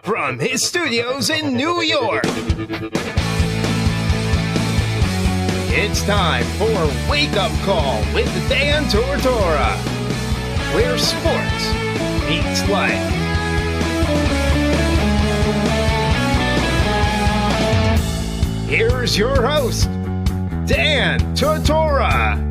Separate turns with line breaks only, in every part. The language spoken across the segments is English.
from his studios in New York, it's time for Wake Up Call with Dan Tortora, where sports meets life. Here's your host, Dan Tortora.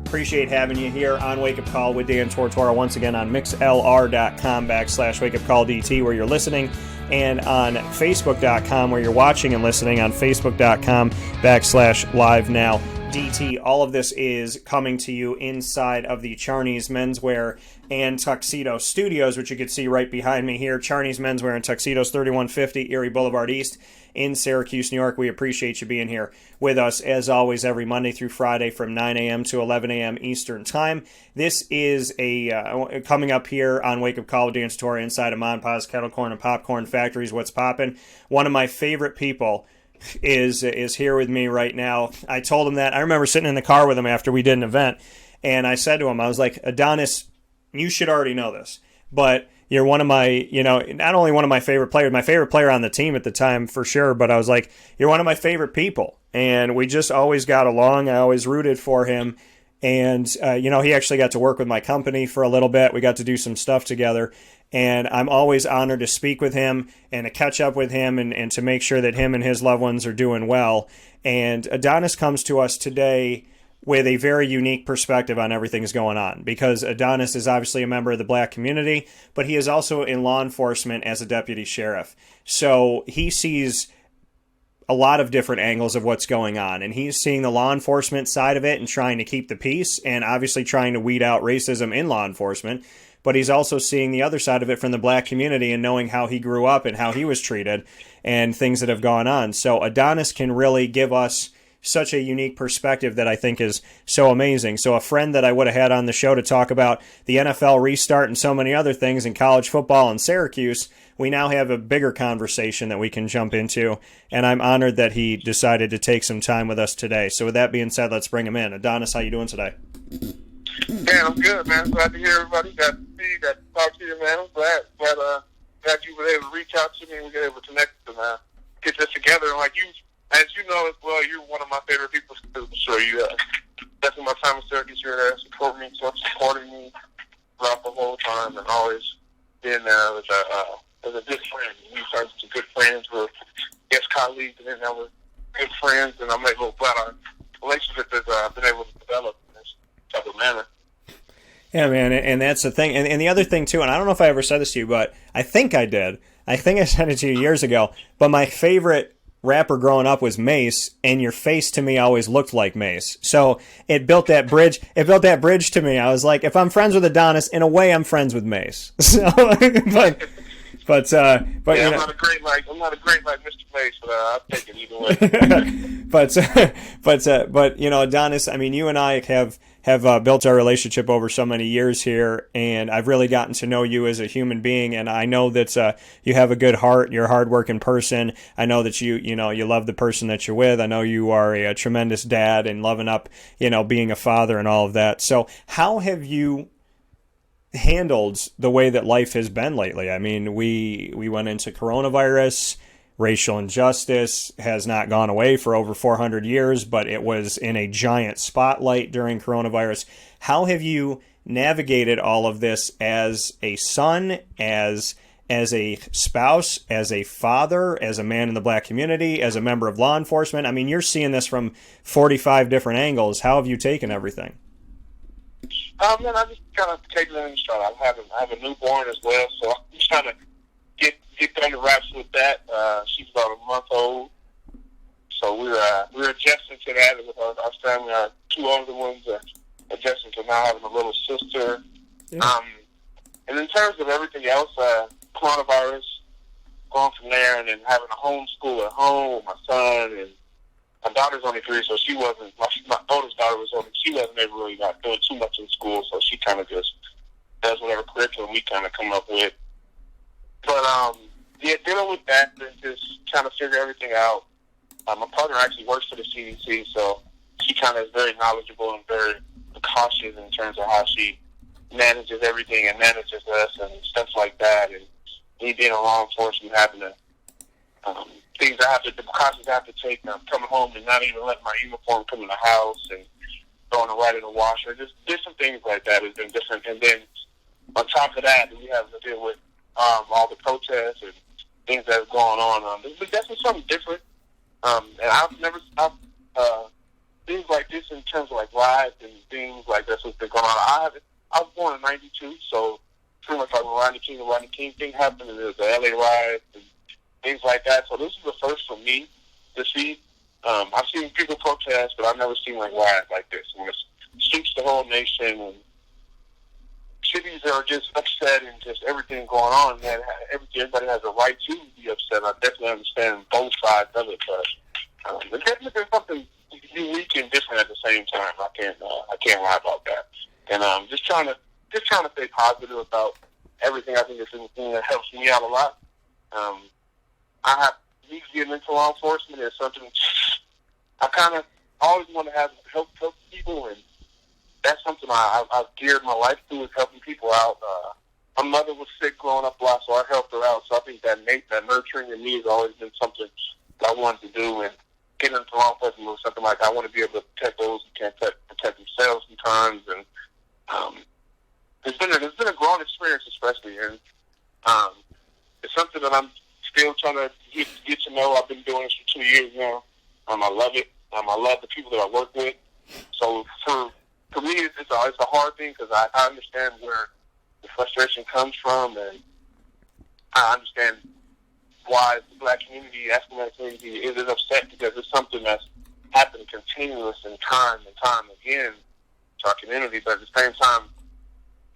Appreciate having you here on Wake Up Call with Dan Tortora, once again on mixlr.com/wakeupcalldt where you're listening, and on facebook.com where you're watching and listening on facebook.com/live-now-DT. All of this is coming to you inside of the Charney's Menswear and Tuxedo Studios, which you can see right behind me here. Charney's Menswear and Tuxedos, 3150 Erie Boulevard East in Syracuse, New York. We appreciate you being here with us, as always, every Monday through Friday from 9 a.m. to 11 a.m. Eastern Time. This is coming up here on Wake Up Call with Dan Tortora inside of Monpa's Kettle Corn and Popcorn Factories. What's poppin'? One of my favorite people is here with me right now. I told him that. I remember sitting in the car with him after we did an event, and I said to him, I was like, Adonis, you should already know this, but you're one of my, not only one of my favorite player on the team at the time for sure, but I was like, you're one of my favorite people. And we just always got along. I always rooted for him. And, he actually got to work with my company for a little bit. We got to do some stuff together. And I'm always honored to speak with him and to catch up with him and to make sure that him and his loved ones are doing well. And Adonis comes to us today with a very unique perspective on everything that's going on, because Adonis is obviously a member of the black community, but he is also in law enforcement as a deputy sheriff. So he sees a lot of different angles of what's going on, and he's seeing the law enforcement side of it and trying to keep the peace and obviously trying to weed out racism in law enforcement. But he's also seeing the other side of it from the black community and knowing how he grew up and how he was treated and things that have gone on. So Adonis can really give us such a unique perspective that I think is so amazing. So a friend that I would have had on the show to talk about the NFL restart and so many other things in college football in Syracuse, we now have a bigger conversation that we can jump into, and I'm honored that he decided to take some time with us today. So with that being said, let's bring him in. Adonis, how you doing today?
Man, I'm good, man. Glad to hear everybody. Got to see you, got to talk to you, man. I'm glad you were able to reach out to me and we were able to connect and get this together. And like you, as you know as well, you're one of my favorite people too. So you definitely my time in Syracuse, you're there supporting me throughout the whole time, and always been there as a good friend. We started to good friends. We're colleagues, and then now we're good friends. And I'm glad our relationship has been able to develop in this type of manner.
Yeah, man, and that's the thing. And the other thing too, and I don't know if I ever said this to you, but I think I did. I think I said it to you years ago. But my favorite rapper growing up was Mace, and your face to me always looked like Mace. So it built that bridge. It built that bridge to me. I was like, if I'm friends with Adonis, in a way, I'm friends with Mace. So, but
yeah,
I'm
not a great like Mr. Mace, but I'll take it either way.
but Adonis, I mean, you and I have built our relationship over so many years here, and I've really gotten to know you as a human being, and I know that you have a good heart, you're a hardworking person. I know that you love the person that you're with. I know you are a tremendous dad and loving up, being a father and all of that. So how have you handled the way that life has been lately? I mean, we went into coronavirus. Racial injustice has not gone away for over 400 years, but it was in a giant spotlight during coronavirus. How have you navigated all of this as a son, as a spouse, as a father, as a man in the black community, as a member of law enforcement? I mean, you're seeing this from 45 different angles. How have you taken everything?
Man, I just kind of taking it in stride. I have a newborn as well, so I'm just trying to get under wraps with that. She's about a month old, so we're adjusting to that with our family. Our two older ones are adjusting to now having a little sister. Yeah. And in terms of everything else, coronavirus, going from there, and then having a homeschool at home with my son, and my daughter's only 3, so she wasn't. My oldest daughter she wasn't ever really not doing too much in school, so she kind of just does whatever curriculum we kind of come up with. But dealing with that and just trying to figure everything out. My partner actually works for the CDC, so she kind of is very knowledgeable and very cautious in terms of how she manages everything and manages us and stuff like that. And being a law enforcement, having to things the precautions I have to take. Coming home and not even letting my uniform come in the house and throwing it right in the washer. Just different things like that has been different. And then on top of that, we have to deal with all the protests and things that are going on. There's definitely something different. And things like this in terms of like riots and things like that's what's been going on. I was born in '92, so pretty much like the King thing happened, and the LA riots and things like that. So this is the first for me to see. I've seen people protest, but I've never seen like riots like this. When it sweeps the whole nation and cities are just upset and just everything going on. Man, everybody has a right to be upset. I definitely understand both sides of it, but there's definitely something unique and different at the same time. I can't lie about that. And just trying to stay positive about everything. I think it's a thing that helps me out a lot. I have getting into law enforcement is something I kind of always want to have help people, and that's something I've geared my life to, is helping people out. My mother was sick growing up a lot, so I helped her out. So I think that nurturing in me has always been something that I wanted to do, and getting into law enforcement was something like I want to be able to protect those who can't protect themselves sometimes, and it's been a growing experience, especially, and it's something that I'm still trying to get to know. I've been doing this for 2 years now. I love it. I love the people that I work with. So for me, it's a hard thing because I understand where the frustration comes from, and I understand why the black community, African American community, is upset, because it's something that's happened continuous and time again to our community. But at the same time,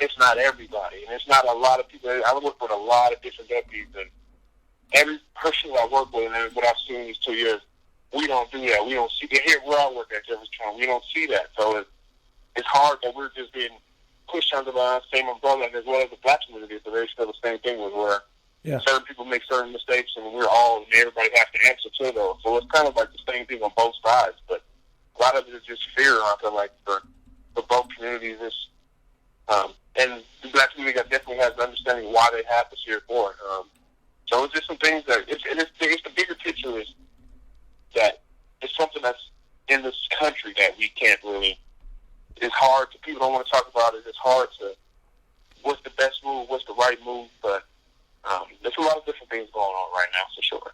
it's not everybody, and it's not a lot of people. I work with a lot of different deputies, and every person I work with, and what I've seen in these 2 years, we don't do that. We don't see it here where I work at Jefferson. We don't see that. So it's hard that we're just being pushed under the same umbrella, as well as the black community. So they still the same thing with where certain people make certain mistakes, and everybody has to answer to those. So it's kind of like the same thing on both sides. But a lot of it is just fear, I feel like, for both communities. And the black community definitely has an understanding why they have this fear for it. So it's just some things that it's the bigger picture is that it's something that's in this country that we can't really. It's hard to, people don't want to talk about it. It's hard to, what's the best move, what's the right move, but there's a lot of different things going on right now for sure.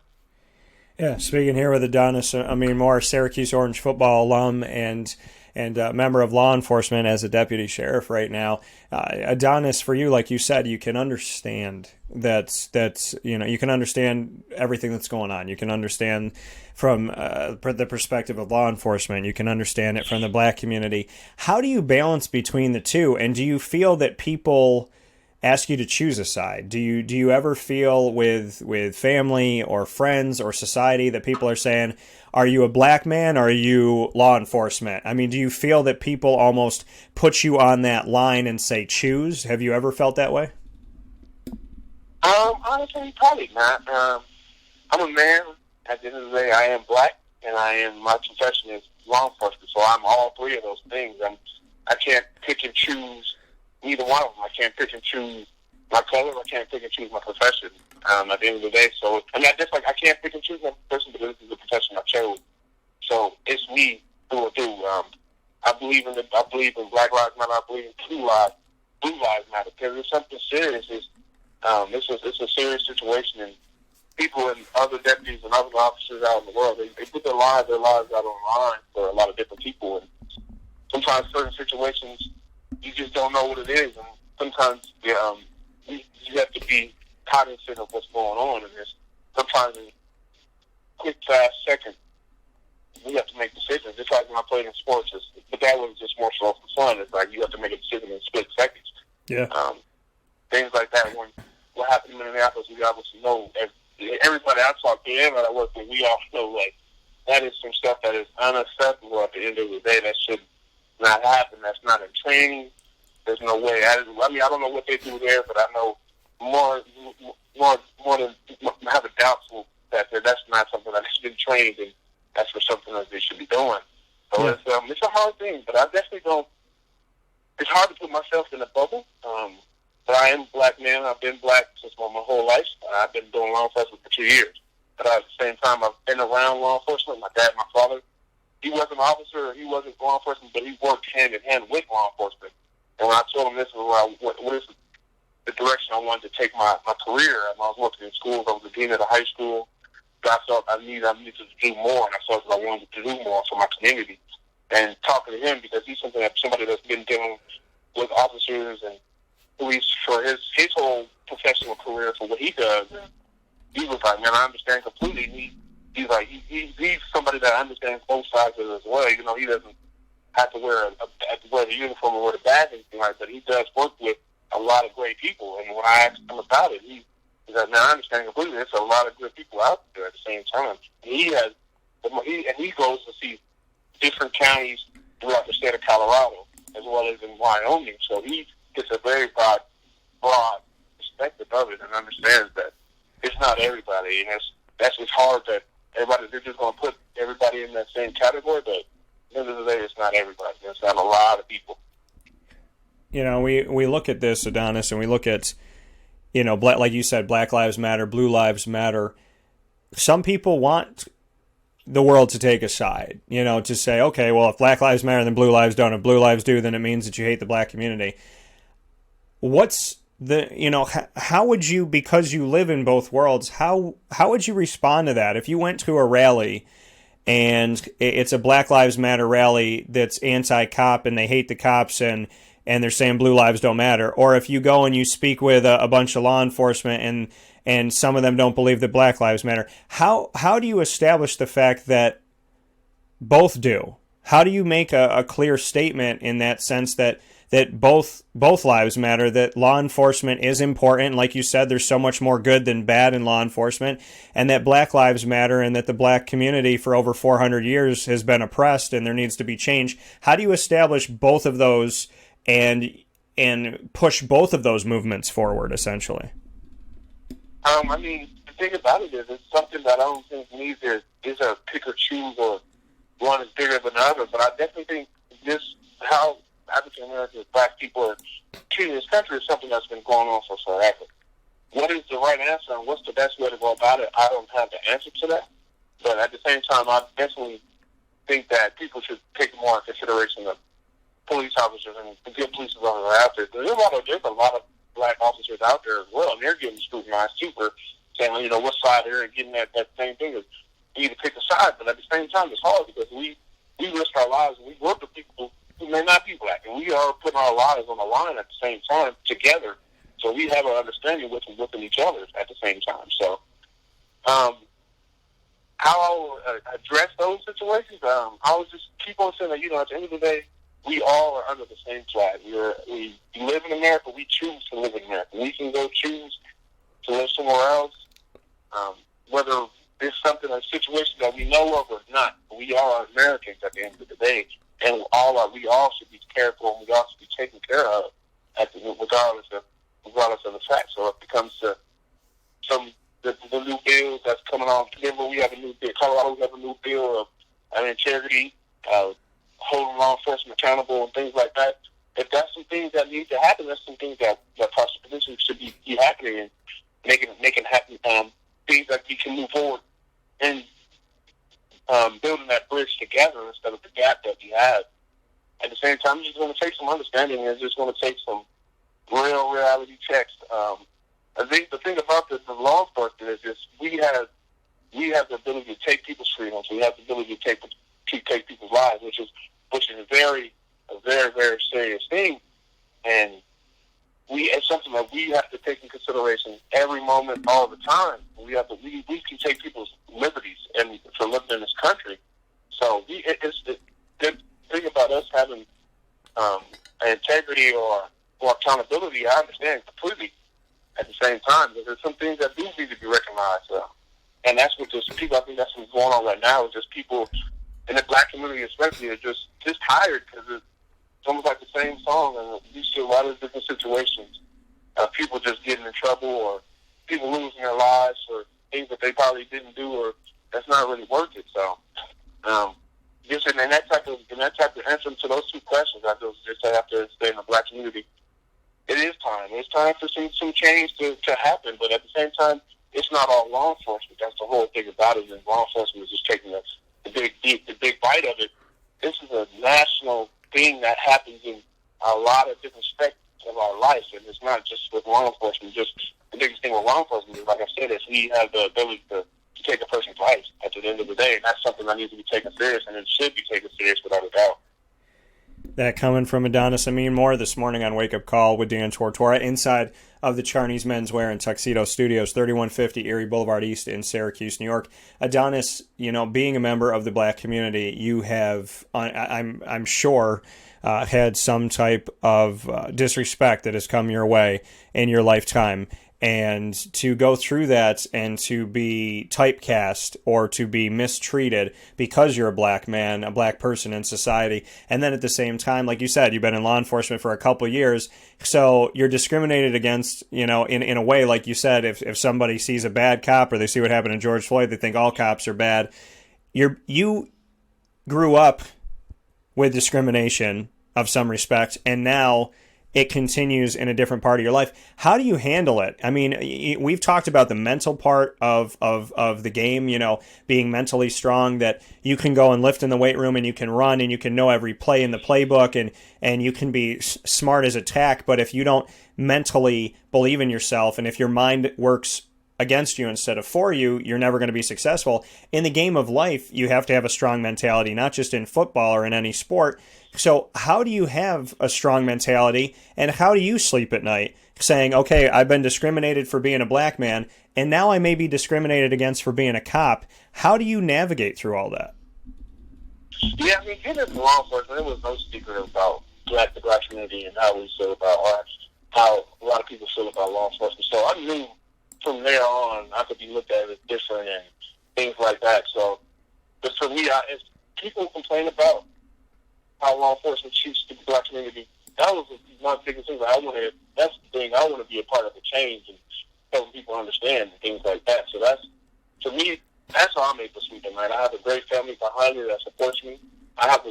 Yeah, speaking here with Adonis Ameen-Moore, Syracuse Orange Football Alum and a member of law enforcement as a deputy sheriff right now. Adonis, for you, like you said, you can understand you can understand everything that's going on. You can understand from the perspective of law enforcement. You can understand it from the black community. How do you balance between the two? And do you feel that people ask you to choose a side? Do you ever feel with family or friends or society that people are saying, are you a black man or are you law enforcement? I mean, do you feel that people almost put you on that line and say choose? Have you ever felt that way?
Honestly, probably not. I'm a man. At the end of the day, I am black, and my profession is law enforcement, so I'm all three of those things. I can't pick and choose either one of them. I can't pick and choose my color. I can't pick and choose my profession. At the end of the day, so I can't pick and choose my profession, but this is the profession I chose. So it's me who will do. I believe in Black Lives Matter. I believe in Blue Lives Matter, because it's something serious. It's a serious situation, and people and other deputies and other officers out in the world, they put their lives out on the line for a lot of different people, and sometimes certain situations you just don't know what it is, and sometimes you have to be cognizant of what's going on, and sometimes in quick, fast second, we have to make decisions. Just like when I played in sports, but that was just more so for fun. It's like you have to make a decision in split seconds.
Yeah.
Things like that. When what happened in Minneapolis, we obviously know. Everybody I talk to, everybody I work with, we all know, like, that is some stuff that is unacceptable at the end of the day. That should not happen. That's not in training. There's no way. I don't know what they do there, but I know more than I have a doubt that that's not something that's been trained, and that's for something that they should be doing. So it's a hard thing, but I definitely don't. It's hard to put myself in a bubble. But I am a black male. man. I've been black since my whole life. I've been doing law enforcement for 2 years. But at the same time, I've been around law enforcement. My dad, my father, he wasn't an officer, he wasn't law enforcement, but he worked hand in hand with law enforcement. And when I told him this is what is the direction I wanted to take my career, and I was working in schools, I was the dean of the high school. I felt I needed to do more, and I felt that I wanted to do more for my community. And talking to him, because he's somebody that's been dealing with officers and police for his whole professional career for what he does, and he was like, man, I understand completely. He's like, he's somebody that understands both sides of it as well. You know, he doesn't have to wear the uniform or wear the badge or anything like that. He does work with a lot of great people. And when I asked him about it, he's like, man, I understand completely. There's a lot of good people out there at the same time. He goes to see different counties throughout the state of Colorado as well as in Wyoming. So he gets a very broad perspective of it and understands that it's not everybody. And that's just hard that they're just going to put everybody in that same category, but at the end of the day, it's not everybody. It's not a lot of people.
You know, we look at this, Adonis, and we look at, you know, like you said, Black Lives Matter, Blue Lives Matter. Some people want the world to take a side, you know, to say, okay, well, if Black Lives Matter, then Blue Lives don't. If Blue Lives do, then it means that you hate the black community. What's how would you, because you live in both worlds, how would you respond to that? If you went to a rally and it's a Black Lives Matter rally that's anti-cop and they hate the cops and they're saying blue lives don't matter, or if you go and you speak with a bunch of law enforcement and some of them don't believe that Black Lives Matter, how do you establish the fact that both do? How do you make a clear statement in that sense that both lives matter, that law enforcement is important, like you said, there's so much more good than bad in law enforcement, and that Black lives matter, and that the black community for over 400 years has been oppressed and there needs to be change? How do you establish both of those and push both of those movements forward, essentially?
I mean, the thing about it is, it's something that I don't think needs is a pick or choose or one is bigger than the other, but I definitely think how African Americans, black people are treated in this country is something that's been going on for forever. What is the right answer and what's the best way to go about it? I don't have the answer to that. But at the same time, I definitely think that people should take more in consideration of police officers and the good police officers that are out there. There's a lot of black officers out there as well, and they're getting scrutinized too for saying, you know, what side they're getting that same thing. You need to pick a side, but at the same time, it's hard because we risk our lives and we work with people who may not be black, and we are putting our lives on the line at the same time together, so we have an understanding within each other at the same time. So how I'll address those situations, I would just keep on saying that, you know, at the end of the day, we all are under the same flag. We live in America. We choose to live in America. We can go choose to live somewhere else, whether it's a situation that we know of or not. We are Americans at the end of the day, and we all should be cared for, and we all should be taken care of, regardless of the fact. So if it comes to the new bill that's coming on, Denver, we have a new bill. Colorado, we have a new bill of integrity, holding law enforcement accountable and things like that. If that's some things that need to happen, that's some things that potentially should be happening and making happen. Things that we can move forward and building that bridge together instead of the gap that we have. At the same time, it's just going to take some understanding, and it's just going to take some real reality checks. I think the thing about the law enforcement is just we have the ability to take people's freedoms. We have the ability to take people's lives, which is a very, very serious thing, and it's something that we have to take in consideration every moment, all the time. We can take people's liberties and for living in this country. So it's the thing about us having integrity or accountability. I understand completely. At the same time, there's some things that do need to be recognized, and that's what people. I think that's what's going on right now. Is just people in the black community, especially, are just tired because it's almost like the same song, and you see a lot of different situations. People just getting in trouble, or people losing their lives, or things that they probably didn't do, or that's not really worth it. So, just in that type of answer to those two questions, I just have to stay in the black community. it is time. It's time for some change to happen. But at the same time, it's not all law enforcement. That's the whole thing about it. And law enforcement is just taking the big bite of it. This is a national thing that happens in a lot of different aspects of our life, and it's not just with law enforcement. Just the biggest thing with law enforcement is, like I said, is we have the ability to take a person's life at the end of the day, and that's something that needs to be taken serious, and it should be taken serious without a doubt.
That coming from Adonis Ameen-Moore this morning on Wake Up Call with Dan Tortora inside of the Charney's Menswear and Tuxedo Studios, 3150 Erie Boulevard East in Syracuse, New York. Adonis, being a member of the black community, you have, I'm sure, had some type of disrespect that has come your way in your lifetime. And to go through that and to be typecast or to be mistreated because you're a black man, a black person in society, and then at the same time, like you said, you've been in law enforcement for a couple of years, so you're discriminated against, in a way, like you said, if somebody sees a bad cop or they see what happened to George Floyd, they think all cops are bad. You grew up with discrimination of some respect, and now it continues in a different part of your life. How do you handle it? I mean, we've talked about the mental part of the game, being mentally strong, that you can go and lift in the weight room and you can run and you can know every play in the playbook and you can be smart as a tack. But if you don't mentally believe in yourself and if your mind works against you instead of for you, you're never going to be successful. In the game of life, you have to have a strong mentality, not just in football or in any sport. So how do you have a strong mentality, and how do you sleep at night saying, okay, I've been discriminated for being a black man, and now I may be discriminated against for being a cop? How do you navigate through all that?
Yeah, I mean, getting into law enforcement, there was no secret about the black community and how we feel about, or how a lot of people feel about law enforcement. So I knew from there on I could be looked at as different and things like that. So, but for me, if people complain about how law enforcement treats the black community, that was my biggest thing. That's the thing. I want to be a part of the change and helping people understand and things like that. So that's, for me, that's how I'm able to sleep at night. I have a great family behind me that supports me. I have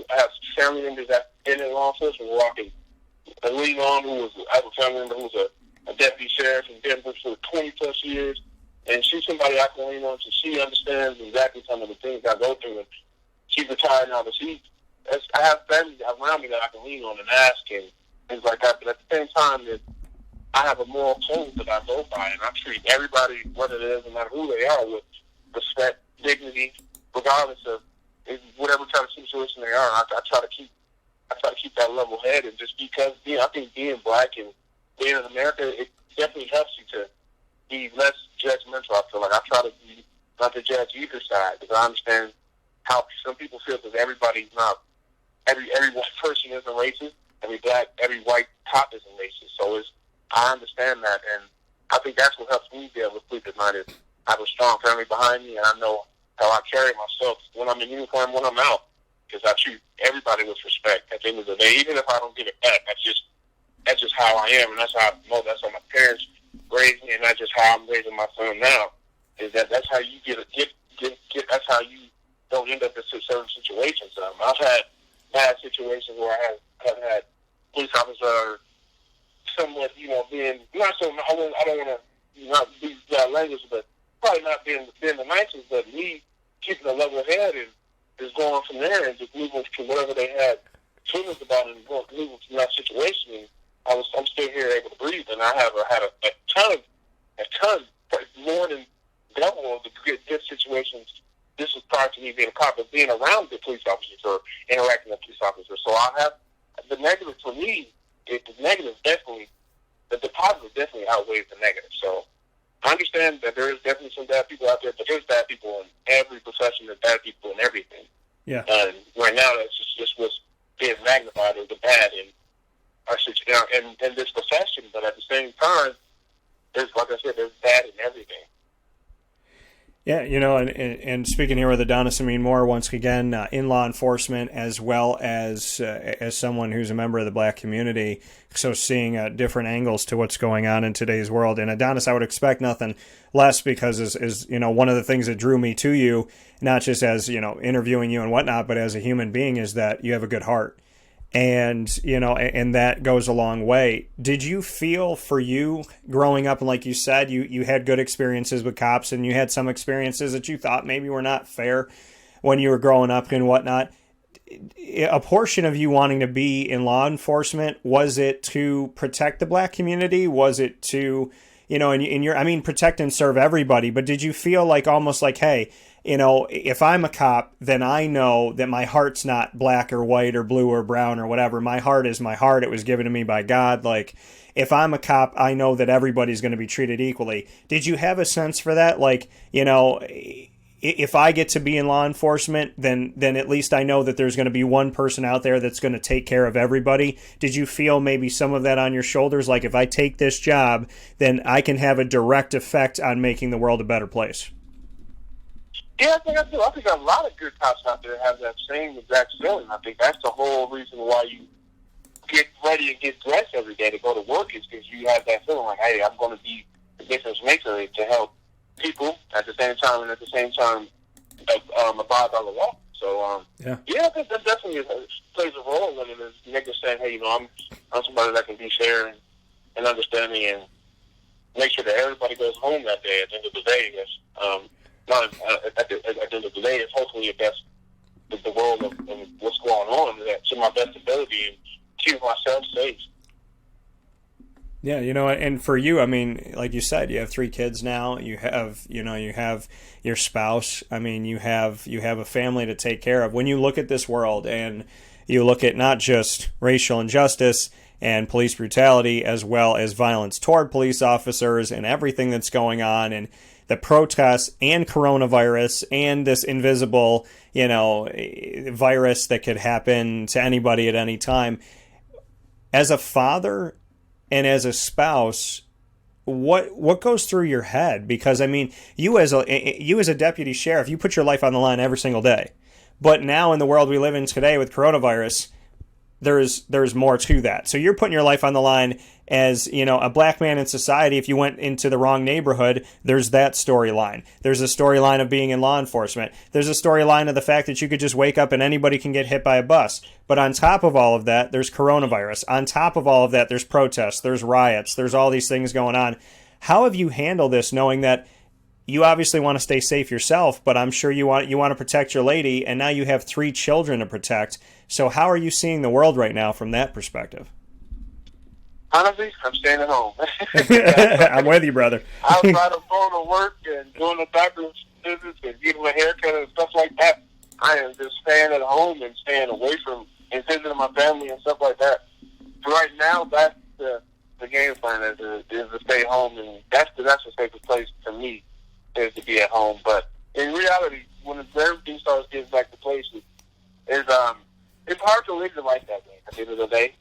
family members that in law enforcement who I can lean on. I have a family member who's a deputy sheriff in Denver for 20 plus years, and she's somebody I can lean on, so she understands exactly some of the things I go through. And she's retired now, but I have family around me that I can lean on and ask and things like that. But at the same time, I have a moral code that I go by, and I treat everybody, whether it is, no matter who they are, with respect, dignity, regardless of whatever kind of situation they are. I try to keep that level head, and just because I think being black and being in America, it definitely helps you to be less judgmental. I feel like I try to be not to judge either side, because I understand how some people feel that everybody's not. Every white person isn't racist. Every white cop isn't racist. So I understand that, and I think that's what helps me be able to sleep at night. Is I have a strong family behind me, and I know how I carry myself when I'm in uniform, when I'm out, because I treat everybody with respect. At the end of the day, even if I don't get it back, that's just how I am, and that's how I know. That's how my parents raised me, and that's just how I'm raising my son now. Is that's how you get. That's how you don't end up in certain situations. I've had bad situations where I have had police officers somewhat, being not so. I don't want to not be that language, but probably not being the nicest. But me keeping a level head and just going from there and just moving to whatever they had feelings about and moving from that situation. And I'm still here able to breathe, and I have had a ton, more than double of the good situations. This was prior to me being a cop, but being around the police officers or interacting with police officers. So I have the negative for me. The negative definitely, the positive definitely outweighs the negative. So I understand that there is definitely some bad people out there, but there's bad people in every profession. There's bad people in everything.
Yeah.
And right now, that's just what's being magnified as the bad in our situation in this profession. But at the same time, there's, like I said, there's bad in everything.
Yeah, and speaking here with Adonis Ameen-Moore, once again, in law enforcement, as well as someone who's a member of the black community, so seeing different angles to what's going on in today's world. And Adonis, I would expect nothing less, because is one of the things that drew me to you, not just as interviewing you and whatnot, but as a human being, is that you have a good heart. And, and that goes a long way. Did you feel for you growing up, and like you said, you had good experiences with cops, and you had some experiences that you thought maybe were not fair when you were growing up and whatnot. A portion of you wanting to be in law enforcement, was it to protect the black community? Was it to, protect and serve everybody, but did you feel like almost like, hey, if I'm a cop, then I know that my heart's not black or white or blue or brown or whatever. My heart is my heart. It was given to me by God. Like, if I'm a cop, I know that everybody's going to be treated equally. Did you have a sense for that? Like, if I get to be in law enforcement, then at least I know that there's going to be one person out there that's going to take care of everybody. Did you feel maybe some of that on your shoulders? Like, if I take this job, then I can have a direct effect on making the world a better place.
Yeah, I think I do. I think a lot of good cops out there have that same exact feeling. I think that's the whole reason why you get ready and get dressed every day to go to work, is because you have that feeling like, hey, I'm going to be the difference maker to help people at the same time abide by the law. So, yeah, I think that definitely plays a role in it. Is niggas saying, hey, I'm somebody that can be fair and understanding and make sure that everybody goes home that day. At the end of the day, at the end of the day, it's hopefully the world of what's going on, that to my best ability, and keep myself safe.
Yeah, and for you, I mean, like you said, you have 3 kids now. You have your spouse. I mean, you have a family to take care of. When you look at this world and you look at not just racial injustice and police brutality, as well as violence toward police officers and everything that's going on, and the protests and coronavirus and this invisible, virus that could happen to anybody at any time. As a father and as a spouse, what goes through your head? Because I mean, you as a deputy sheriff, you put your life on the line every single day. But now in the world we live in today with coronavirus, there's more to that. So you're putting your life on the line as, a black man in society. If you went into the wrong neighborhood, there's that storyline. There's a storyline of being in law enforcement. There's a storyline of the fact that you could just wake up and anybody can get hit by a bus. But on top of all of that, there's coronavirus. On top of all of that, there's protests, there's riots, there's all these things going on. How have you handled this, knowing that you obviously want to stay safe yourself, but I'm sure you want to protect your lady, and now you have 3 children to protect. So how are you seeing the world right now from that perspective?
Honestly, I'm staying at home.
I'm with you, brother.
Outside of going to work and doing the doctor's visits and getting a haircut and stuff like that, I am just staying at home and staying away from and visiting my family and stuff like that. So right now, that's the game plan is to stay home, and that's the safest place for me is to be at home. But in reality, when everything starts getting back to place, it's hard to live your life that way. At the end of the day,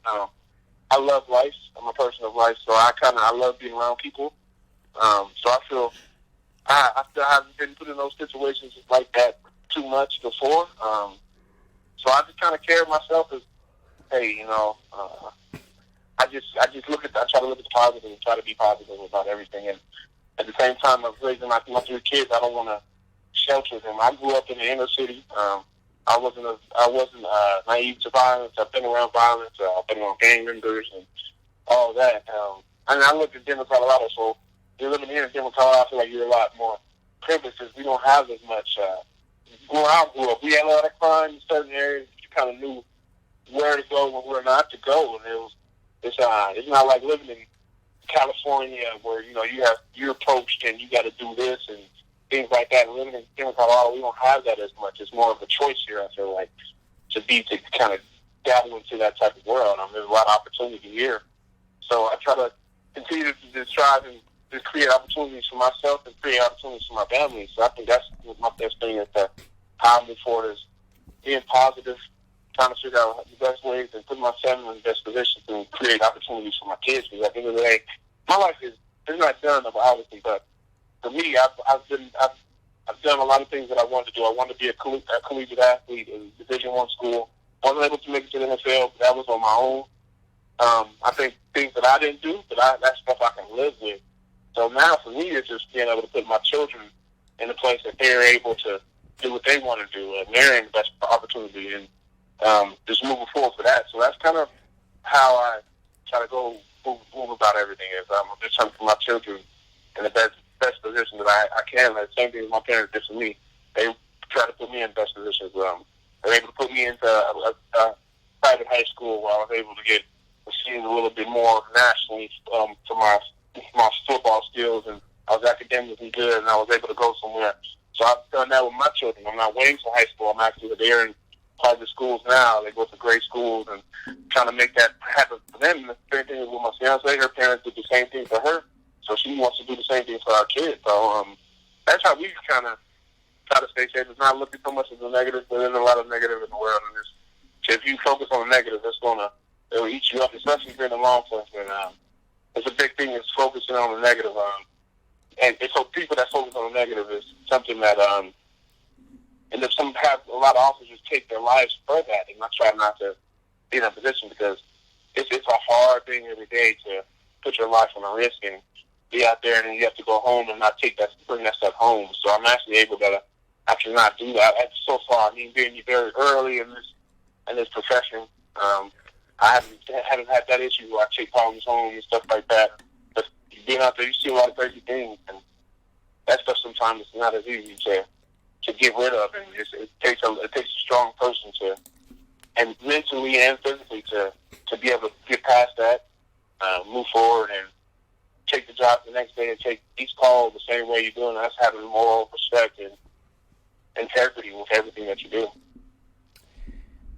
I love life. I'm a person of life, so I love being around people. So I feel I still haven't been put in those situations like that too much before. So I just kind of carry myself as, hey, I try to look at the positive and try to be positive about everything. And at the same time, of raising my 3 kids, I don't want to shelter them. I grew up in the inner city. I wasn't naive to violence. I've been around violence. I've been around gang members and all that. And I lived in Denver, Colorado. So you're living here in Denver, Colorado, I feel like you're a lot more privileged. We don't have as much. Where I grew up, we had a lot of crime in certain areas. You kind of knew where to go and where not to go, and it's not like living in California where you're approached and you got to do this and things like that. Living in Denver, Colorado, we don't have that as much. It's more of a choice here, I feel like, to kind of dabble into that type of world. There's a lot of opportunity here. So I try to continue to strive and to create opportunities for myself and create opportunities for my family. So I think that's my best thing is that how I move forward is being positive, trying to figure out the best ways and put my family in the best position to create opportunities for my kids. Because at the end of the day, my life is not done, obviously, but for me, I've done a lot of things that I wanted to do. I wanted to be a collegiate athlete in Division I school. Wasn't able to make it to the NFL, but that was on my own. I think things that I didn't do, but that's stuff I can live with. So now for me, it's just being able to put my children in a place that they're able to do what they want to do, and they're in the best opportunity. And just moving forward for that. So that's kind of how I try to move about everything. Is I'm just trying to put my children in the best position that I can. The same thing as my parents did for me. They try to put me in the best positions. They're able to put me into a private high school where I was able to get seen a little bit more nationally to my football skills, and I was academically good, and I was able to go somewhere. So I've done that with my children. I'm not waiting for high school. I'm actually there in private schools now. They go to great schools and trying to make that happen for them. And the same thing with my fiance. Her parents did the same thing for her, so she wants to do the same thing for our kids. So that's how we kind of try to stay safe. It's not looking so much as a negative, but there's a lot of negative in the world. And if you focus on the negative, it'll eat you up, especially if you're in the law enforcement. It's a big thing is focusing on the negative. And so people that focus on the negative is something that, and if some have a lot of officers take their lives for that, and I try not to be in that position because it's a hard thing every day to put your life on a risk and be out there, and then you have to go home and not bring that stuff home. So I'm actually able to actually not do that. So far, I mean, being very early in this profession, I haven't had that issue where I take problems home and stuff like that. But being out there, you see a lot of crazy things, and that stuff sometimes is not as easy to get rid of. And it takes a strong person and mentally and physically to be able to get past that, move forward, and take the job the next day and take each call the same way you're doing. That's having moral respect and integrity with everything that you do.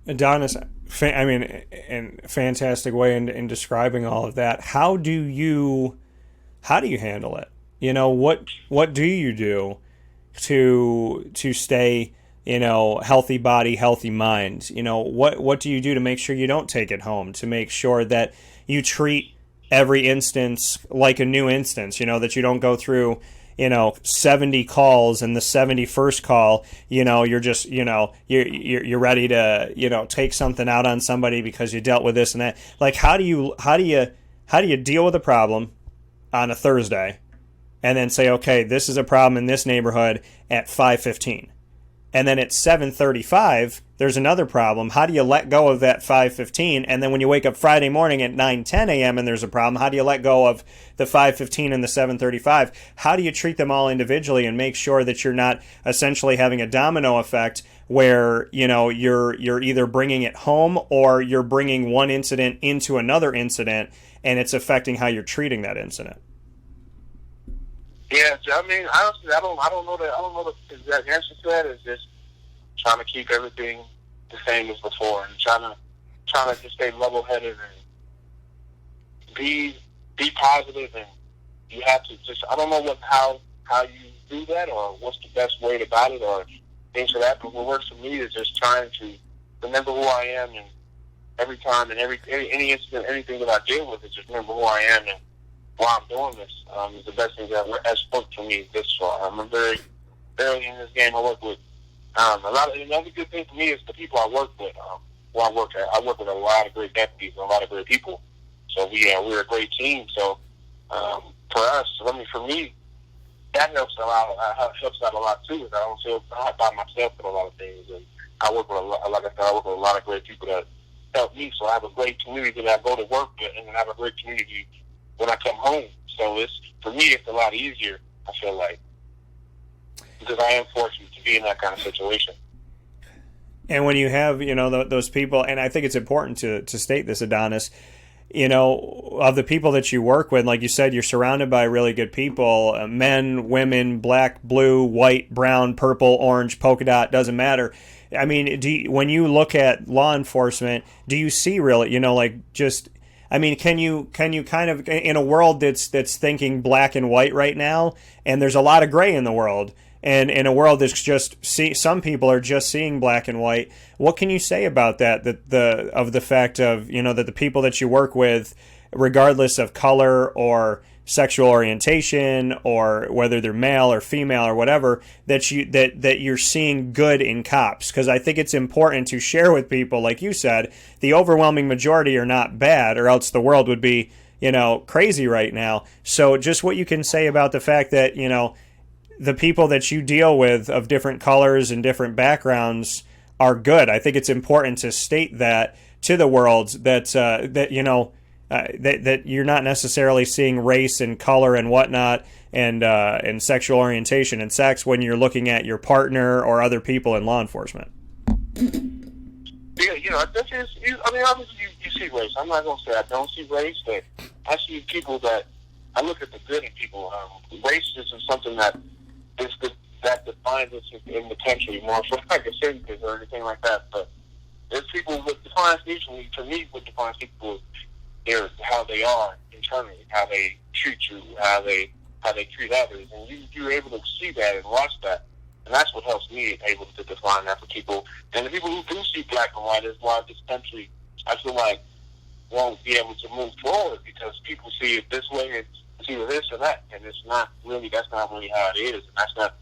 Adonis, I mean, in fantastic way in describing all of that. How do you handle it? You know, what do you do to stay, you know, healthy body, healthy mind? You know, what do you do to make sure you don't take it home, to make sure that you treat every instance like a new instance, you know, that you don't go through, you know, 70 calls and the 71st call, you know, you're just, you know, you're ready to, you know, take something out on somebody because you dealt with this and that. Like, how do you deal with a problem on a Thursday and then say, okay, this is a problem in this neighborhood at 5:15, and then at 7:35 there's another problem? How do you let go of that 5:15, and then when you wake up Friday morning at 9:10 a.m. and there's a problem, how do you let go of the 5:15 and the 7:35? How do you treat them all individually and make sure that you're not essentially having a domino effect where, you know, you're either bringing it home or you're bringing one incident into another incident and it's affecting how you're treating that incident?
Yeah, I mean, honestly, I don't know the exact answer to that. Is just trying to keep everything the same as before, and trying to just stay level-headed and be positive. And you have to just, I don't know how you do that or what's the best way about it or things like that. But what works for me is just trying to remember who I am, and every time and any incident, anything that I deal with, is just remember who I am and why I'm doing this. Is the best thing that has worked for me this far. I'm very early in this game. I work with another good thing for me is the people I work with. Where I work at, I work with a lot of great deputies and a lot of great people. So we're a great team. So for us, I mean, for me, that helps out a lot too. Is I don't feel by myself with a lot of things, and I work with I work with a lot of great people that help me. So I have a great community that I go to work with, and then I have a great community when I come home. So for me, it's a lot easier, I feel like, because I am fortunate to be in that kind of situation.
And when you have, you know, those people, and I think it's important to state this, Adonis, you know, of the people that you work with, like you said, you're surrounded by really good people, men, women, black, blue, white, brown, purple, orange, polka dot, doesn't matter. I mean, when you look at law enforcement, do you see really, you know, like just, I mean, can you kind of, in a world that's thinking black and white right now, and there's a lot of gray in the world, and in a world that's just some people are just seeing black and white, what can you say about that? Of the fact of, you know, that the people that you work with, regardless of color or sexual orientation or whether they're male or female or whatever, that you're seeing good in cops? Because I think it's important to share with people, like you said, the overwhelming majority are not bad, or else the world would be, you know, crazy right now. So just what you can say about the fact that, you know, the people that you deal with of different colors and different backgrounds are good. I think it's important to state that to the world that that you're not necessarily seeing race and color and whatnot and sexual orientation and sex when you're looking at your partner or other people in law enforcement.
Yeah, this is. Obviously you see race. I'm not gonna say I don't see race, but I see people that I look at the good in people. Race isn't something that that defines us in the country more for like a census or anything like that. But there's people what defines usually to me what defines people is how they are internally, how they treat you, how they treat others, and you're able to see that and watch that. And that's what helps me able to define that for people. And the people who do see black and white is why this country, I feel like, won't be able to move forward because people see it this way, it's either this or that, and that's not really how it is, and that's not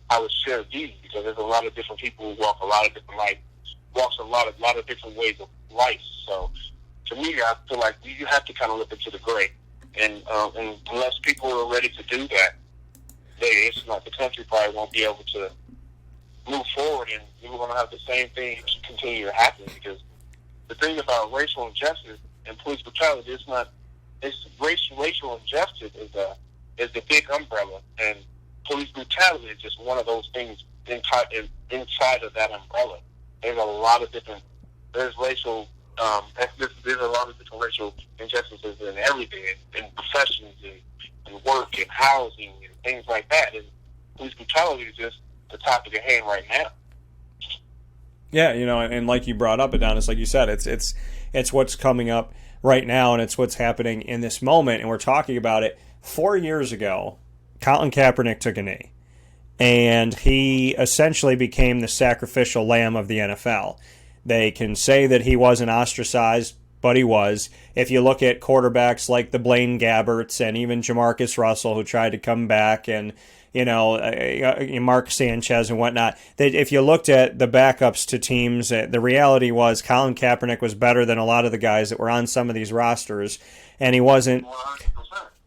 how it should be because there's a lot of different people who walk a lot of different life, walks a lot of different ways of life. So to me, I feel like you have to kind of look into the gray, and unless people are ready to do that, it's not the country probably won't be able to move forward, and we're going to have the same thing continue to happen because the thing about racial injustice and police brutality is not. It's racial injustice is the big umbrella, and police brutality is just one of those things inside of that umbrella. There's a lot of different. There's racial. There's a lot of different racial injustices in everything, in professions, and work, and housing, and things like that. And police brutality is just the topic at hand right now.
Yeah, and like you brought up, Adonis, like you said, it's what's coming up right now, and it's what's happening in this moment, and we're talking about it. 4 years ago, Colin Kaepernick took a knee, and he essentially became the sacrificial lamb of the NFL. They can say that he wasn't ostracized, but he was. If you look at quarterbacks like the Blaine Gabberts and even Jamarcus Russell, who tried to come back, and Mark Sanchez and whatnot, if you looked at the backups to teams, the reality was Colin Kaepernick was better than a lot of the guys that were on some of these rosters, and he wasn't
100%.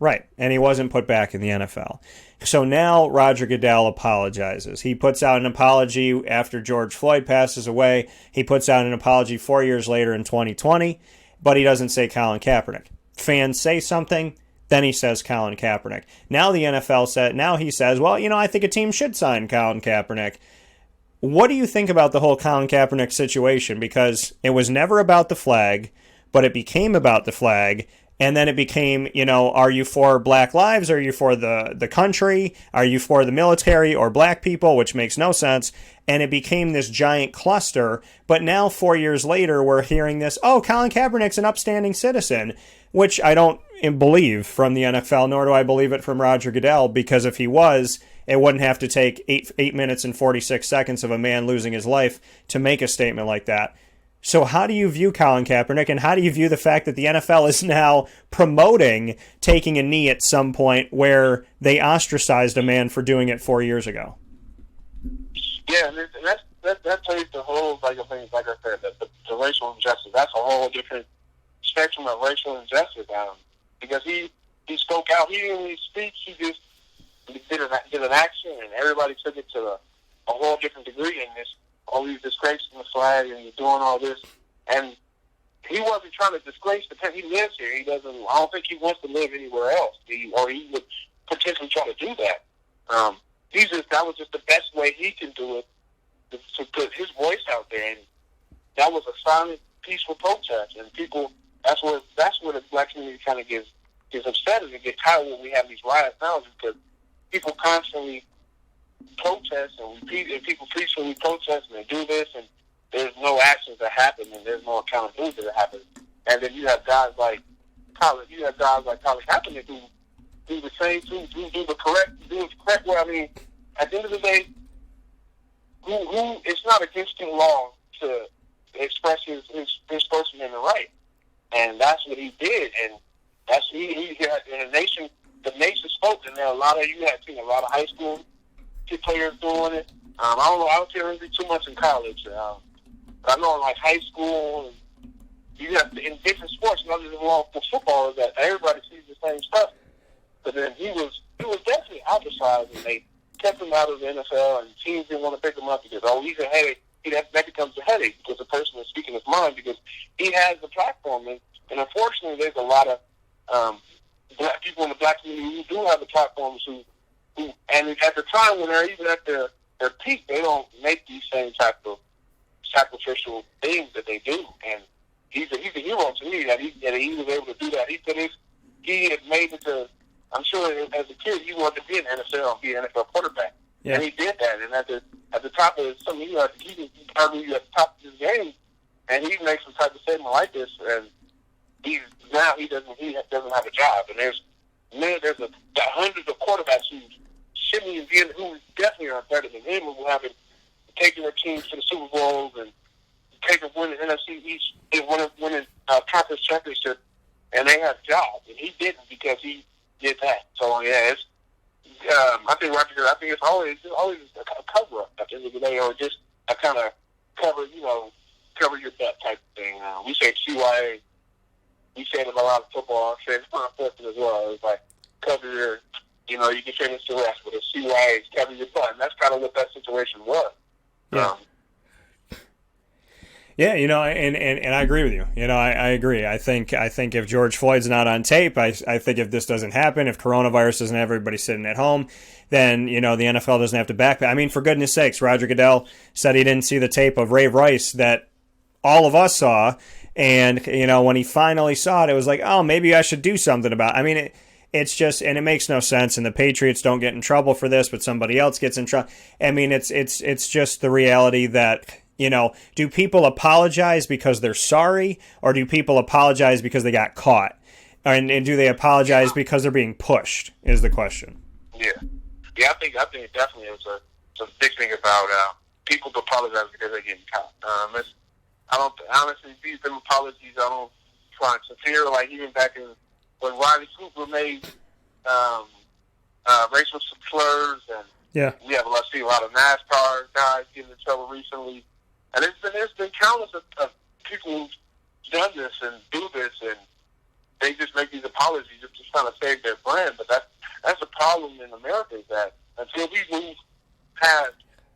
Right, and he wasn't put back in the NFL. So now Roger Goodell apologizes. He puts out an apology after George Floyd passes away. He puts out an apology 4 years later in 2020, but he doesn't say Colin Kaepernick. Fans say something, then he says Colin Kaepernick. Now the NFL he says, well, I think a team should sign Colin Kaepernick. What do you think about the whole Colin Kaepernick situation? Because it was never about the flag, but it became about the flag. And then it became, are you for black lives? Are you for the country? Are you for the military or black people? Which makes no sense. And it became this giant cluster. But now 4 years later, we're hearing this, Colin Kaepernick's an upstanding citizen, which I don't believe from the NFL, nor do I believe it from Roger Goodell, because if he was, it wouldn't have to take 8 minutes and 46 seconds of a man losing his life to make a statement like that. So how do you view Colin Kaepernick, and how do you view the fact that the NFL is now promoting taking a knee at some point where they ostracized a man for doing it 4 years ago?
Yeah, and that takes the whole, like I said, the racial injustice. That's a whole different spectrum of racial injustice. Because he spoke out. He didn't really speak. He just did an action, and everybody took it to a whole different degree in this. All these disgracing the flag and doing all this, and he wasn't trying to disgrace the country. He lives here. He doesn't. I don't think he wants to live anywhere else. He would potentially try to do that. That was just the best way he can do it to put his voice out there, and that was a silent, peaceful protest. And people, that's where the black community kind of gets upset and get tired when we have these riots now, because people constantly protest and people peacefully protest and they do this, and there's no actions that happen, and there's no accountability that happens. And then you have guys like Colin Kaepernick who do the same thing, do the correct way. I mean, at the end of the day, who it's not against the law to express his First Amendment right, and that's what he did, and that's he had in the nation spoke, and there are you had seen a lot of high school players doing it. I don't care really too much in college. But I know in like high school, you have in different sports, and other than football, is that everybody sees the same stuff. But then he was definitely ostracized, and they kept him out of the NFL, and teams didn't want to pick him up because he's a headache. that becomes a headache because the person is speaking his mind because he has the platform. And unfortunately, there's a lot of black people in the black community who do have the platforms who and at the time when they're even at their peak, they don't make these same type of sacrificial things that they do. And he's a hero to me that he was able to do that. He said he had made it to, I'm sure as a kid, he wanted to be an NFL and be an NFL quarterback. Yeah. And he did that. And at the top of something, he was probably at the top of his game, and he makes some type of statement like this, and he doesn't have a job. And there's hundreds of quarterbacks who shouldn't even be in, who definitely are better than him, who haven't taken their teams to the Super Bowls and winning NFC East, winning conference championship, and they have jobs, and he didn't because he did that. So yeah, it's. I think it's always a cover up at the end of the day, or just a kind of cover your butt type of thing. We say CYA. We say it in a lot of football. I say it's not football as well. It's like cover your, you can say this to rest, but a CYA is cover your butt, and that's kind of what that situation was.
Yeah. Yeah, and I agree with you. I agree. I think if George Floyd's not on tape, I think if this doesn't happen, if coronavirus doesn't have everybody sitting at home, then, the NFL doesn't have to backpack. I mean, for goodness sakes, Roger Goodell said he didn't see the tape of Ray Rice that all of us saw. And, when he finally saw it, it was like, oh, maybe I should do something about it. I mean, it's just, and it makes no sense. And the Patriots don't get in trouble for this, but somebody else gets in trouble. I mean, it's just the reality that, do people apologize because they're sorry, or do people apologize because they got caught? And do they apologize because they're being pushed, is the question.
Yeah. Yeah, I think definitely it's a big thing about people apologize because they're getting caught. I don't, honestly, these apologies, I don't find sincere. Like, even back in when Riley Cooper made racial slurs, and we have seen a lot of NASCAR guys getting in trouble recently. And there's been countless of people who've done this and do this, and they just make these apologies just trying to save their brand. But that's the problem in America, is that until we move past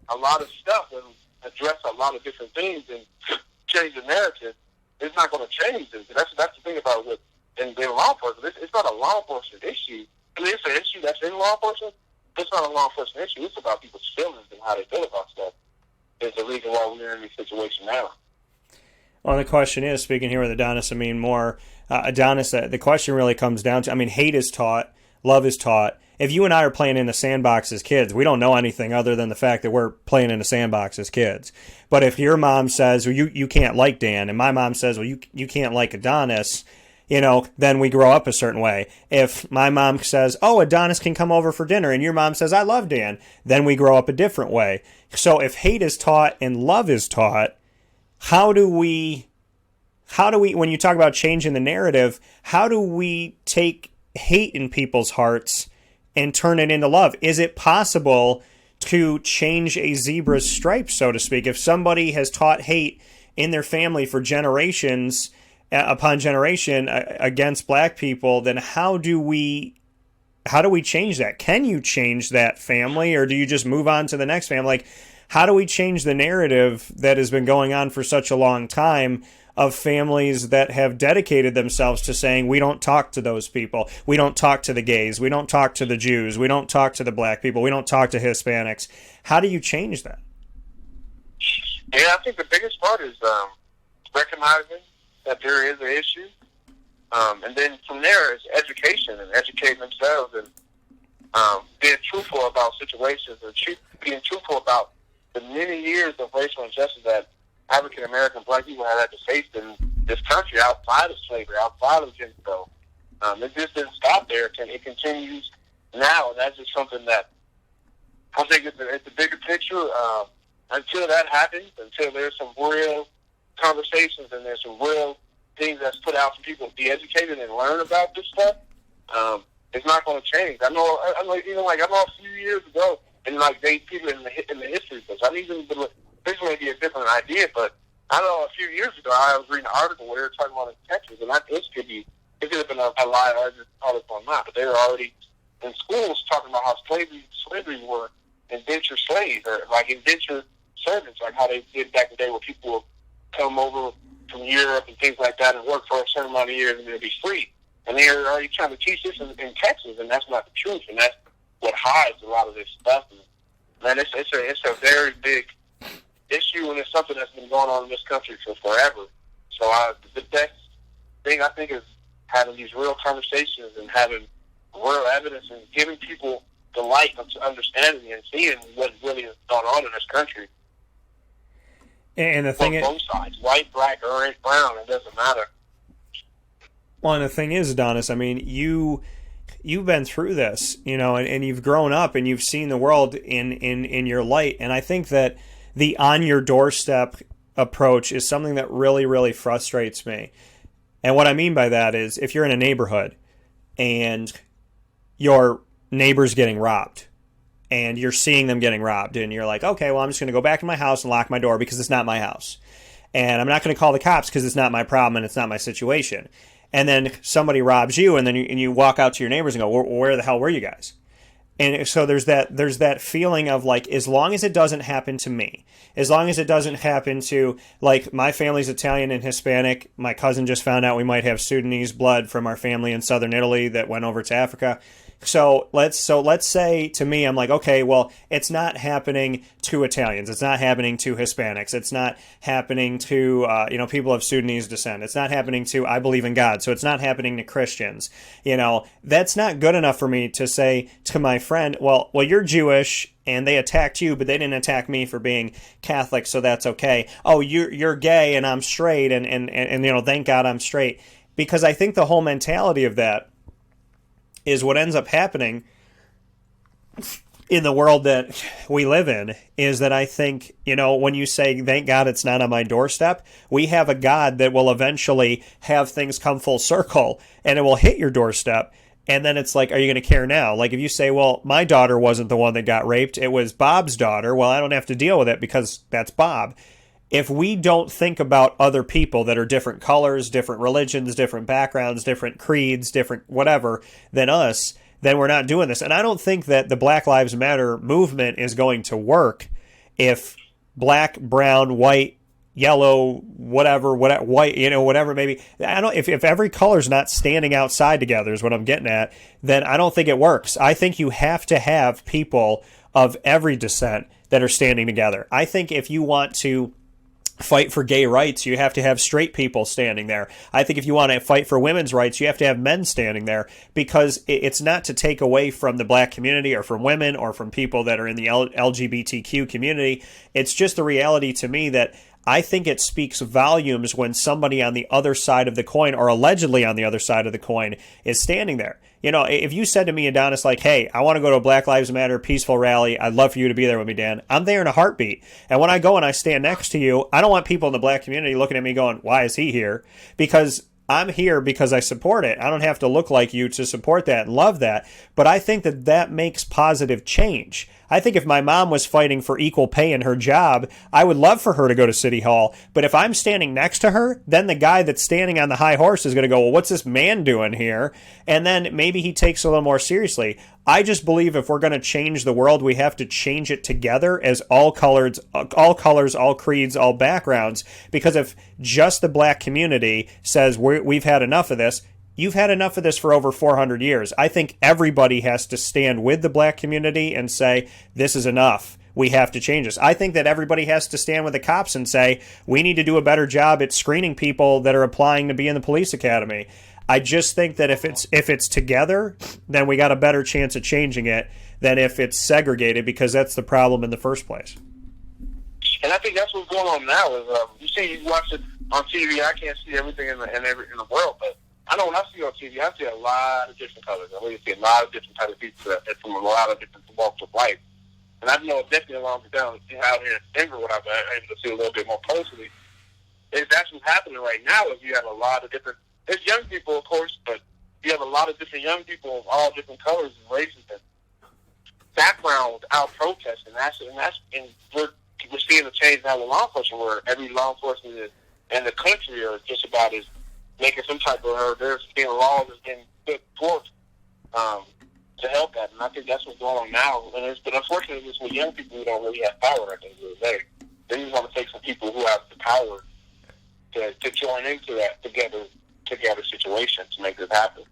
a lot of stuff and address a lot of different things and change the narrative, it's not going to change. That's the thing about it in law enforcement. It's not a law enforcement issue. I mean, it's an issue that's in law enforcement. It's not a law enforcement issue. It's about people's feelings and how they feel about stuff. Is the reason why we're in this situation now.
Well, the question is, speaking here with Adonis Ameen-Moore, Adonis, the question really comes down to, I mean, hate is taught, love is taught. If you and I are playing in the sandbox as kids, we don't know anything other than the fact that we're playing in the sandbox as kids. But if your mom says, well, you can't like Dan, and my mom says, well, you can't like Adonis, then we grow up a certain way. If my mom says, oh, Adonis can come over for dinner, and your mom says, I love Dan, then we grow up a different way. So if hate is taught and love is taught, how do we, when you talk about changing the narrative, how do we take hate in people's hearts and turn it into love? Is it possible to change a zebra's stripes, so to speak? If somebody has taught hate in their family for generations upon generation against black people, then how do we change that? Can you change that family, or do you just move on to the next family? Like, how do we change the narrative that has been going on for such a long time of families that have dedicated themselves to saying, we don't talk to those people, we don't talk to the gays, we don't talk to the Jews, we don't talk to the black people, we don't talk to Hispanics? How do you change that?
Yeah, I think the biggest part is recognizing that there is an issue. And then from there is education and educating themselves and being truthful about situations and being truthful about the many years of racial injustice that African American black people have had to face in this country outside of slavery, outside of Jim Crow. It just didn't stop there. It continues now, and that's just something that I think it's a bigger picture. Until that happens, until there's some real conversations and there's some real things that's put out for people to be educated and learn about this stuff, it's not going to change. I know, a few years ago, and people in the history books. This may be a different idea, but I know a few years ago I was reading an article where they were talking about in Texas, and it could have been a lie article or not, but they were already in schools talking about how slavery were indentured slaves, or like indentured servants, like how they did back in the day where people would come over from Europe and things like that and work for a certain amount of years and they'll be free. And they're already trying to teach this in Texas, and that's not the truth, and that's what hides a lot of this stuff. And, man, it's a very big issue, and it's something that's been going on in this country for forever. So the best thing, I think, is having these real conversations and having real evidence and giving people the light of understanding and seeing what really is going on in this country.
And the thing
is, both sides, white, black, orange, brown, it doesn't matter.
Well, and the thing is, Adonis, I mean, you've been through this, and you've grown up and you've seen the world in your light. And I think that the on your doorstep approach is something that really, really frustrates me. And what I mean by that is if you're in a neighborhood and your neighbor's getting robbed and you're seeing them getting robbed and you're like, okay, well, I'm just going to go back to my house and lock my door because it's not my house. And I'm not going to call the cops because it's not my problem and it's not my situation. And then somebody robs you, and then you walk out to your neighbors and go, where the hell were you guys? And so there's that feeling of like, as long as it doesn't happen to me, as long as it doesn't happen to, like, my family's Italian and Hispanic. My cousin just found out we might have Sudanese blood from our family in southern Italy that went over to Africa. So let's say to me, I'm like, okay, well, it's not happening to Italians. It's not happening to Hispanics. It's not happening to, people of Sudanese descent. It's not happening to, I believe in God. So it's not happening to Christians. That's not good enough for me to say to my friend, well, you're Jewish and they attacked you, but they didn't attack me for being Catholic. So that's okay. Oh, you're gay and I'm straight. And thank God I'm straight. Because I think the whole mentality of that is what ends up happening in the world that we live in, is that I think, when you say, thank God it's not on my doorstep, we have a God that will eventually have things come full circle and it will hit your doorstep. And then it's like, are you going to care now? Like if you say, well, my daughter wasn't the one that got raped, it was Bob's daughter. Well, I don't have to deal with it because that's Bob. If we don't think about other people that are different colors, different religions, different backgrounds, different creeds, different whatever than us, then we're not doing this. And I don't think that the Black Lives Matter movement is going to work if black, brown, white, yellow, whatever, white, whatever maybe. I don't. If every color's not standing outside together is what I'm getting at, then I don't think it works. I think you have to have people of every descent that are standing together. I think if you want to fight for gay rights, you have to have straight people standing there. I think if you want to fight for women's rights, you have to have men standing there, because it's not to take away from the black community or from women or from people that are in the LGBTQ community. It's just the reality to me that I think it speaks volumes when somebody on the other side of the coin, or allegedly on the other side of the coin, is standing there. If you said to me, Adonis, like, hey, I want to go to a Black Lives Matter peaceful rally, I'd love for you to be there with me, Dan. I'm there in a heartbeat. And when I go and I stand next to you, I don't want people in the black community looking at me going, why is he here? Because I'm here because I support it. I don't have to look like you to support that and love that. But I think that makes positive change. I think if my mom was fighting for equal pay in her job, I would love for her to go to City Hall. But if I'm standing next to her, then the guy that's standing on the high horse is going to go, well, what's this man doing here? And then maybe he takes it a little more seriously. I just believe if we're going to change the world, we have to change it together as all colors, all creeds, all backgrounds. Because if just the black community says we've had enough of this, you've had enough of this for over 400 years. I think everybody has to stand with the black community and say, this is enough. We have to change this. I think that everybody has to stand with the cops and say, we need to do a better job at screening people that are applying to be in the police academy. I just think that if it's together, then we got a better chance of changing it than if it's segregated, because that's the problem in the first place.
And I think that's what's going on now. Is you watch it on TV. I can't see everything in the world, but I know when I see on TV, I see a lot of different colors. I really see a lot of different types of people from a lot of different walks of life. And I know definitely along down out here in Denver, what I've been able to see a little bit more closely, is that's what's happening right now. Is you have a lot of different. There's young people, of course, but you have a lot of different young people of all different colors and races and backgrounds out protesting. And we're seeing a change now with law enforcement, where every law enforcement in the country are just about as making some type of, there's being laws that's being put forth to help that. And I think that's what's going on now. But unfortunately, it's with young people who don't really have power at the end of the day. then you want to take some people who have the power to join into that together situation to make this happen.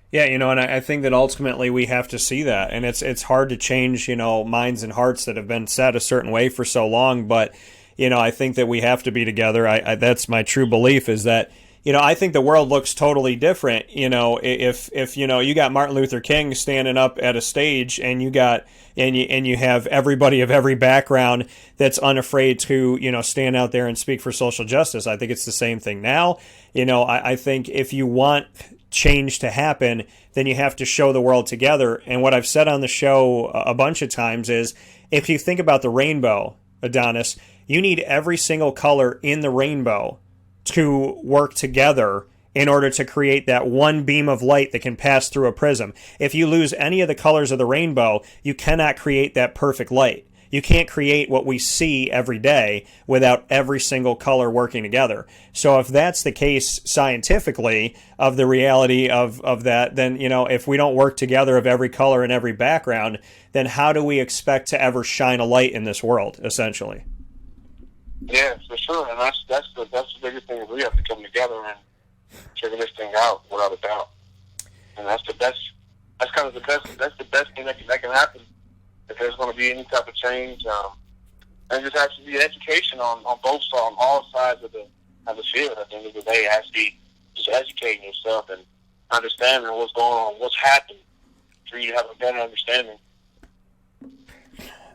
Yeah, and I think that ultimately we have to see that, and it's hard to change, minds and hearts that have been set a certain way for so long, but, I think that we have to be together. I that's my true belief, is that, I think the world looks totally different, if you got Martin Luther King standing up at a stage and you have everybody of every background that's unafraid to, stand out there and speak for social justice. I think it's the same thing now. I think if you want change to happen, then you have to show the world together. And what I've said on the show a bunch of times is, if you think about the rainbow, Adonis, you need every single color in the rainbow to work together in order to create that one beam of light that can pass through a prism. If you lose any of the colors of the rainbow, you cannot create that perfect light. You can't create what we see every day without every single color working together. So if that's the case scientifically of the reality of that, then, if we don't work together of every color and every background, then how do we expect to ever shine a light in this world, essentially?
Yeah, for sure. And that's the biggest thing. We have to come together and figure this thing out without a doubt. And that's the best thing that can happen if there's going to be any type of change, and just has to be education on all sides of the field. At the end of the day, it has to be just educating yourself and understanding what's going on, what's happening, for you to have a better understanding.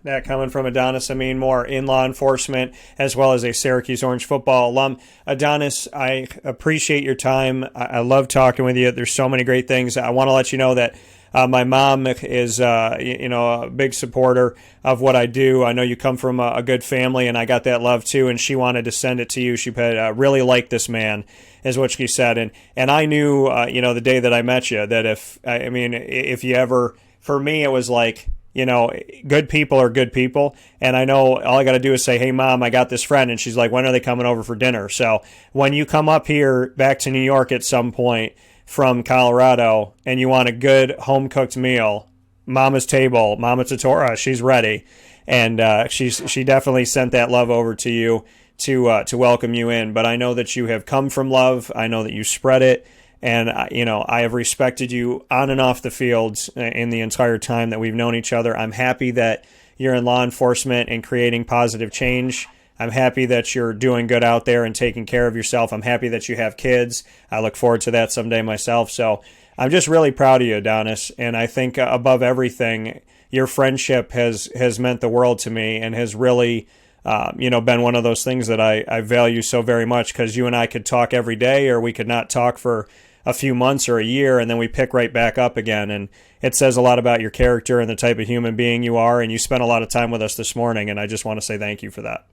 That coming from Adonis Ameen-Moore in law enforcement, as well as a Syracuse Orange Football Alum. Adonis, I appreciate your time. I love talking with you. There's so many great things. I want to let you know that my mom is, a big supporter of what I do. I know you come from a good family, and I got that love too, and she wanted to send it to you. She really liked this man, is what she said. And I knew, the day that I met you, that if you ever, for me, it was like, good people are good people. And I know all I got to do is say, hey, Mom, I got this friend. And she's like, when are they coming over for dinner? So when you come up here back to New York at some point from Colorado and you want a good home-cooked meal, Mama's Table, Mama Tortora, she's ready. And she definitely sent that love over to you to welcome you in. But I know that you have come from love. I know that you spread it. And, I have respected you on and off the fields in the entire time that we've known each other. I'm happy that you're in law enforcement and creating positive change. I'm happy that you're doing good out there and taking care of yourself. I'm happy that you have kids. I look forward to that someday myself. So I'm just really proud of you, Adonis. And I think above everything, your friendship has meant the world to me and has really been one of those things that I value so very much, because you and I could talk every day, or we could not talk for a few months or a year, and then we pick right back up again. And it says a lot about your character and the type of human being you are, and you spent a lot of time with us this morning, and I just want to say thank you for that.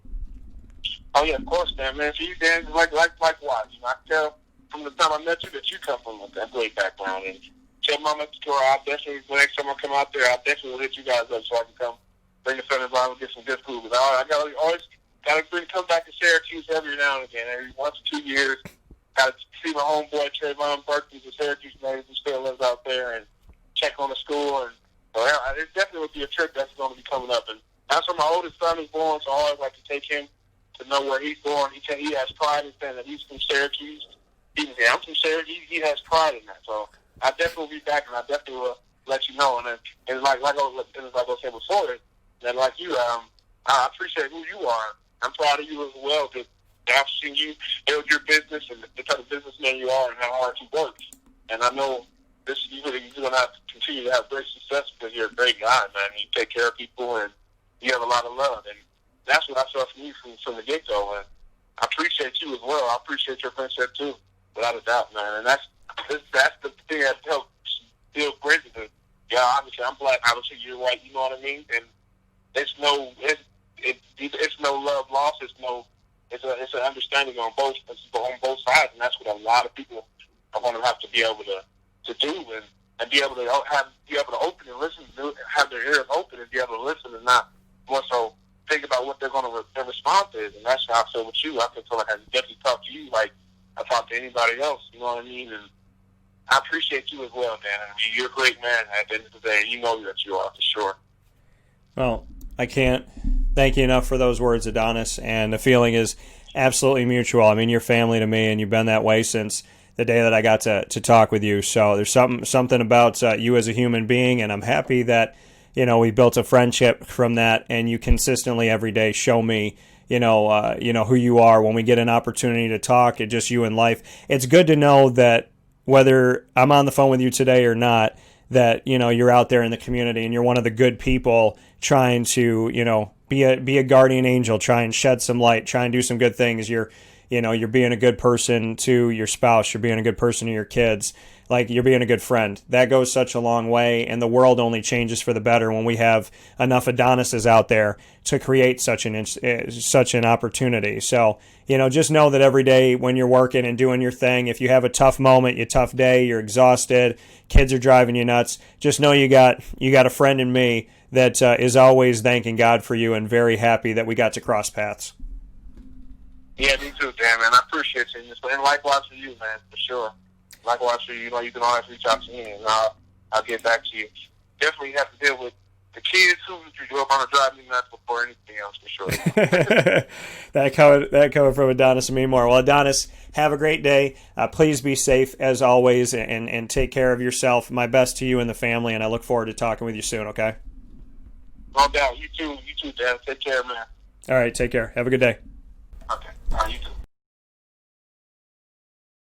Oh, yeah, of course, man. For you, Dan, likewise. I can tell from the time I met you that you come from a great background. And tell Mama Tortora, I'll definitely, the next time I come out there, I'll definitely hit you guys up so I can come bring a friend of mine and get some good food. But I always got to come back to Syracuse every now and again, every 1 to 2 years. Got to see my homeboy Trayvon Burton, the Syracuse native who still lives out there, and check on the school. And so it definitely would be a trip that's going to be coming up. And that's where my oldest son is born, so I always like to take him to know where he's born. He has pride in saying that he's from Syracuse. I'm from Syracuse. He has pride in that. So I definitely will be back, and I definitely will let you know. And like I said before, that like you, I appreciate who you are. I'm proud of you as well. I've seen you build your business and the type of businessman you are and how hard you work. And I know you're going to have to continue to have great success because you're a great guy, man. You take care of people and you have a lot of love. And that's what I saw from you from the get-go. And I appreciate you as well. I appreciate your friendship too, without a doubt, man. And that's the thing that helps build bridges. Yeah, obviously I'm black. Obviously you're white. You know what I mean? And it's no love lost. It's an understanding on both sides, and that's what a lot of people are going to have to be able to do, and be able to open and listen, have their ears open and be able to listen, and not more so think about what their response is. And that's how I feel with you. I feel like I definitely talk to you like I talk to anybody else. You know what I mean? And I appreciate you as well, Dan. I mean, you're a great man at the end of the day. You know that you are, for sure.
Well, I can't thank you enough for those words, Adonis. And the feeling is absolutely mutual. I mean, you're family to me, and you've been that way since the day that I got to talk with you. So there's something about you as a human being, and I'm happy that, we built a friendship from that, and you consistently every day show me, who you are. When we get an opportunity to talk, it's just you in life. It's good to know that whether I'm on the phone with you today or not, that, you're out there in the community and you're one of the good people trying to, be a guardian angel, try and shed some light, try and do some good things. You're being a good person to your spouse. You're being a good person to your kids. Like, you're being a good friend. That goes such a long way, and the world only changes for the better when we have enough Adonises out there to create such an opportunity. So, just know that every day when you're working and doing your thing, if you have a tough moment, a tough day, you're exhausted, kids are driving you nuts, just know you got a friend in me that is always thanking God for you and very happy that we got to cross paths.
Yeah, me too, Dan, man. I appreciate you. And likewise for you, man, for sure. Likewise for you. You can always reach out to me, and I'll get back to you. Definitely have to deal with the kids who grew up on the drive me nuts before anything else, for sure.
That coming from Adonis Ameen-Moore. Well, Adonis, have a great day. Please be safe as always, and take care of yourself. My best to you and the family, and I look forward to talking with you soon. Okay.
No doubt. You too, Dan. Take care, man.
All right. Take care. Have a good day.